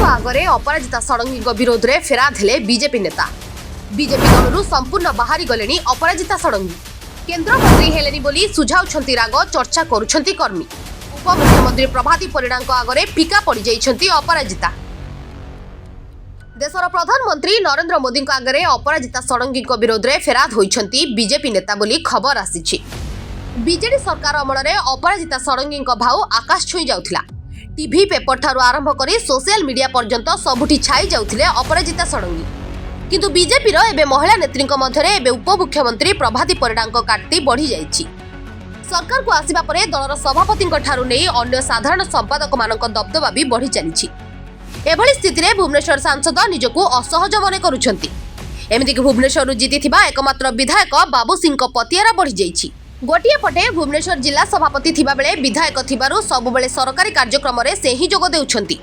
आगरे अपराजिता षडंगी विरोध में फेराद हेले बीजेपी नेता। बीजेपी दलू संपूर्ण बाहरी गले अपराजिता षडंगी। केन्द्र मंत्री हेलेनी बोली सुझाउछंती राग चर्चा करुछंती कर्मी। उपमुख्यमंत्री प्रभाती परिड़ा आगरे फिका पड़ जाइछंती अपराजिता। देशर प्रधानमंत्री नरेंद्र मोदी आगरे अपराजिता षडंगी विरोध में फेराद होइछंती बीजेपी नेता बोली खबर आसीछि। बीजेडी सरकार अमल में अपराजिता षडंगी भाव आकाश छुई जाउथिला। टीवी पेपर ठारू आरंभ करी सोशल मीडिया पर्यंत सबुठी छाई जाउथिले अपराजिता षडंगी। किंतु बीजेपी रो एबे महिला नेत्रीक मध्यरे एबे उपमुख्यमंत्री प्रभाती परिडांक काटती बढ़ी जाइछि। सरकार को आसिबा परे दलर सभापतिक ठारू नै अन्य साधारण संपादक मानक दबदबा भी बढ़ी चलिछि। एभली स्थिति रे भुवनेश्वर सांसद निजको असहज मने करूछंती। एमिति कि भुवनेश्वर जीतिथिबा एकमात्र विधायक बाबू सिंह पतियारा बढ़ी जाइछि। गोटिए पटे भुवनेश्वर जिला सभापति थिबा बेले विधायक थिबारु सबुबेले सरकारी कार्यक्रम रे से ही जोग देउछंती।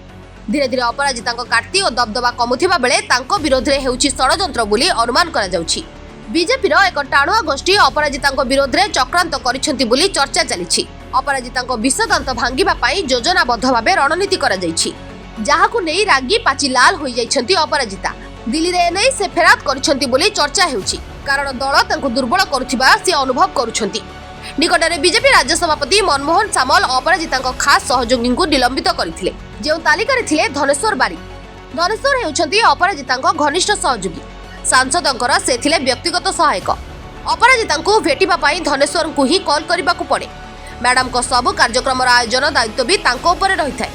धीरे धीरे अपराजितांक काटती और दबदबा कमुथिबा बेले तांको विरोध रे हेउछि षडयंत्र बोली अनुमान करा जाउछि। बीजेपी रो एक टाणुआ गोष्ठी अपराजितांक विरोध रे चक्रांत करिसेंती बोली चर्चा चलिछि। अपराजितांक विषदांत भांगिबा पई योजनाबद्ध भाबे रणनीति करा जाइछि, जाहाकु नै रागी पाची लाल होई जाइछंती अपराजिता। दिल्ली रे नै से फेराद करिसेंती बोली चर्चा हेउछि, कारण दल तांको दुर्बल करुथिबा से अनुभव करुछंती। निकटरे बीजेपी राज्य सभापति मनमोहन सामल अपराजितांक खास सहयोगी को निलंबित करथिले। जे तालिका रे थिले धनेश्वर बारी। धनेश्वर हेउछंती अपराजितांक घनिष्ठ सहयोगी। सांसदंकर से थिले व्यक्तिगत सहायक। अपराजितांको भेटिबा पई धनेश्वर को ही कॉल करबा को पड़े। मैडम को सब कार्यक्रम आयोजन दायित्व भी तांको ऊपर रही थाए।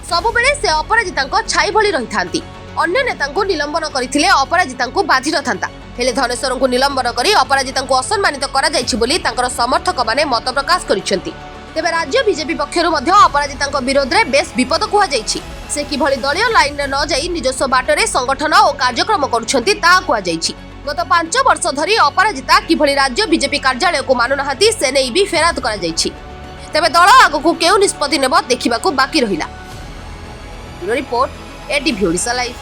सब बेले से अपराजितांक छाई भली रही थांती। अन्य नेतांको निलंबन करथिले अपराजितांको बाधी नथांता। हेले धनेश्वर को निलंबन करी अपराजितांको असम्मानित करा जाइछि बोली तांकर समर्थक माने मत प्रकाश करिसेंती। तेबे राज्य बीजेपी पक्षरु मध्य अपराजितांक विरोध रे बेस विपद कुहा जाइछि। से किभली दलीय लाइन रे न जाई निजस्व बाटरे संगठन और कार्यक्रम करुछंती ता कुहा जाइछि। गत 5 वर्ष धरी अपराजिता किभली राज्य बीजेपी कार्यालय को मानुनाहांती से नै भी फेराद करा जाइछि। तेबे दल आगकू केउ निष्पत्ति नेब देखिबाकू बाकी रहिला। Report ATV Odisha live.